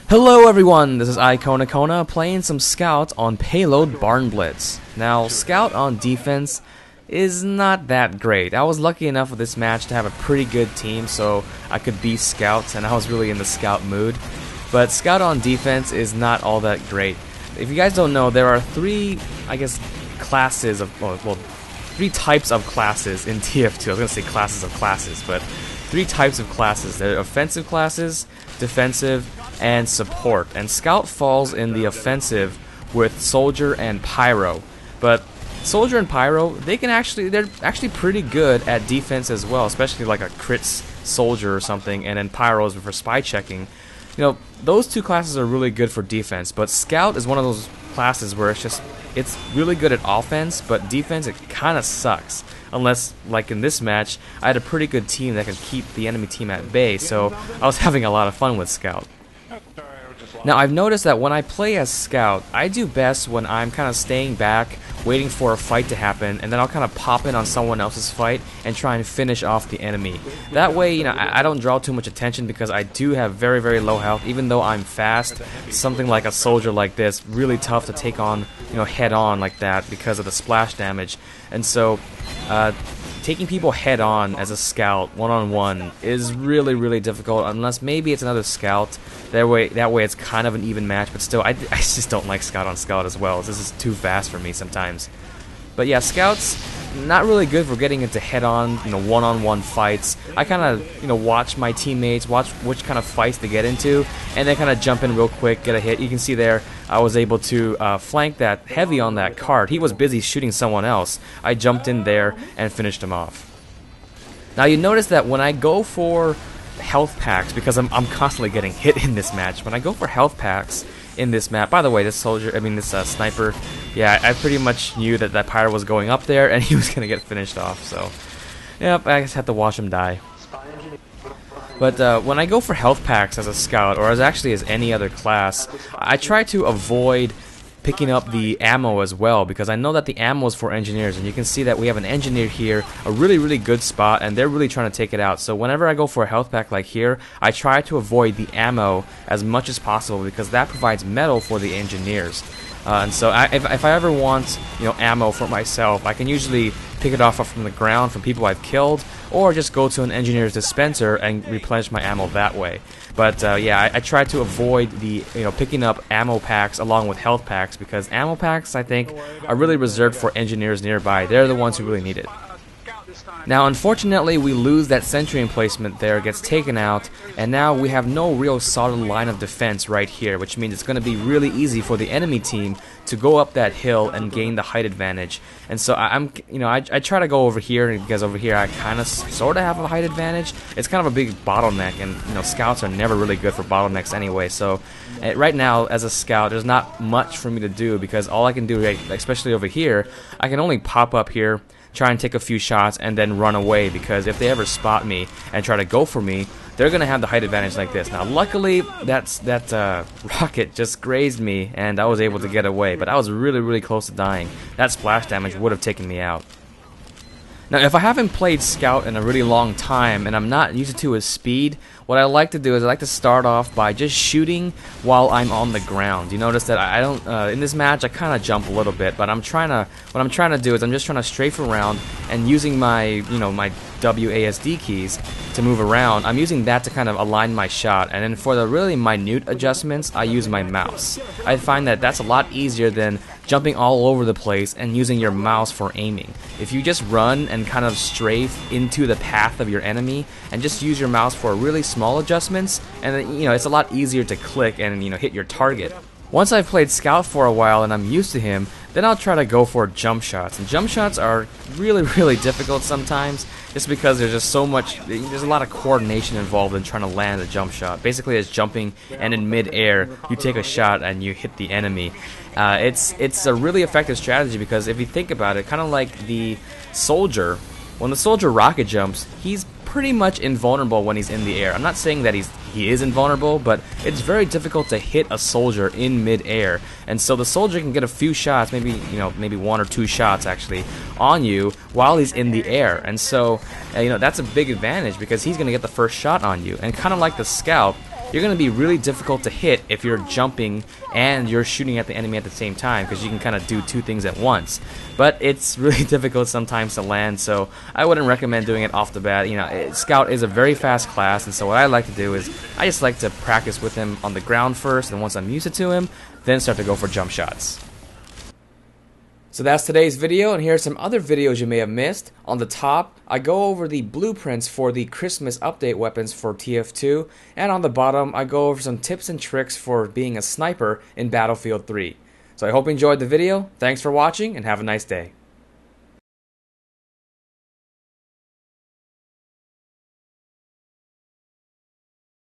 Hello everyone, this is iKonakona playing some Scout on Payload Barnblitz. Now, Scout on defense is not that great. I was lucky enough with this match to have a pretty good team so I could be Scouts, and I was really in the Scout mood. But Scout on defense is not all that great. If you guys don't know, there are three, classes of, three types of classes in TF2. I was going to say classes of classes, but three types of classes. There are offensive classes, defensive, and support. And Scout falls in the offensive with Soldier and Pyro. But Soldier and Pyro, they're actually pretty good at defense as well, especially like a crits Soldier or something, and then Pyros for spy checking. You know, those two classes are really good for defense, but Scout is one of those classes where it's really good at offense, but defense it kind of sucks. Unless, like in this match, I had a pretty good team that could keep the enemy team at bay, so I was having a lot of fun with Scout. Now, I've noticed that when I play as Scout, I do best when I'm kind of staying back, waiting for a fight to happen, and then I'll kind of pop in on someone else's fight and try and finish off the enemy. That way, you know, I don't draw too much attention because I do have very, very low health. Even though I'm fast, something like a Soldier like this, really tough to take on, you know, head on like that because of the splash damage. And so, taking people head on as a Scout one-on-one is really, really difficult unless maybe it's another Scout. That way it's kind of an even match, but still, I just don't like Scout on Scout as well. This is too fast for me sometimes. But yeah, Scouts, not really good for getting into head-on, you know, one-on-one fights. I kind of, you know, watch my teammates, watch which kind of fights they get into, and then kind of jump in real quick, get a hit. You can see there, I was able to flank that heavy on that cart. He was busy shooting someone else. I jumped in there and finished him off. Now you notice that when I go for health packs, because I'm constantly getting hit in this match, when I go for health packs in this map, by the way, this sniper, yeah, I pretty much knew that that Pyro was going up there and he was going to get finished off, so yep, I just had to watch him die. But when I go for health packs as a Scout, or as any other class, I try to avoid picking up the ammo as well, because I know that the ammo is for engineers, and you can see that we have an engineer here, a really, really good spot, and they're really trying to take it out. So whenever I go for a health pack like here, I try to avoid the ammo as much as possible, because that provides metal for the engineers. And so if I ever want, you know, ammo for myself, I can usually pick it off from the ground from people I've killed, or just go to an engineer's dispenser and replenish my ammo that way. But yeah, I try to avoid the, you know, picking up ammo packs along with health packs, because ammo packs, I think, are really reserved for engineers nearby. They're the ones who really need it. Now, unfortunately, we lose that sentry emplacement there, gets taken out, and now we have no real solid line of defense right here, which means it's going to be really easy for the enemy team to go up that hill and gain the height advantage. And so I try to go over here, because over here I kind of sort of have a height advantage. It's kind of a big bottleneck, and you know, Scouts are never really good for bottlenecks anyway. So right now, as a Scout, there's not much for me to do, because all I can do, especially over here, I can only pop up here, try and take a few shots, and then run away, because if they ever spot me and try to go for me, they're going to have the height advantage like this. Now, luckily, that rocket just grazed me, and I was able to get away, but I was really, really close to dying. That splash damage would have taken me out. Now, if I haven't played Scout in a really long time and I'm not used to his speed, what I like to do is I like to start off by just shooting while I'm on the ground. You notice that I don't, in this match, I kind of jump a little bit, but what I'm trying to do is I'm just trying to strafe around, and using my, you know, my WASD keys to move around. I'm using that to kind of align my shot, and then for the really minute adjustments, I use my mouse. I find that that's a lot easier than jumping all over the place and using your mouse for aiming. If you just run and kind of strafe into the path of your enemy and just use your mouse for really small adjustments, and then, you know, it's a lot easier to click and, you know, hit your target. Once I've played Scout for a while and I'm used to him, then I'll try to go for jump shots. And jump shots are really, really difficult sometimes, just because there's just so much, there's a lot of coordination involved in trying to land a jump shot. Basically, it's jumping, and in mid-air, you take a shot and you hit the enemy. It's a really effective strategy, because if you think about it, kind of like the Soldier, when the Soldier rocket jumps, he's pretty much invulnerable when he's in the air. I'm not saying that he is invulnerable, but it's very difficult to hit a Soldier in mid-air, and so the Soldier can get a few shots, maybe one or two shots actually, on you while he's in the air, and so that's a big advantage, because he's going to get the first shot on you. And kind of like the Scout, you're going to be really difficult to hit if you're jumping and you're shooting at the enemy at the same time, because you can kind of do two things at once. But it's really difficult sometimes to land, so I wouldn't recommend doing it off the bat. You know, Scout is a very fast class, and so what I like to do is I just like to practice with him on the ground first, and once I'm used to him, then start to go for jump shots. So that's today's video, and here are some other videos you may have missed. On the top, I go over the blueprints for the Christmas update weapons for TF2, and on the bottom, I go over some tips and tricks for being a sniper in Battlefield 3. So I hope you enjoyed the video, thanks for watching, and have a nice day.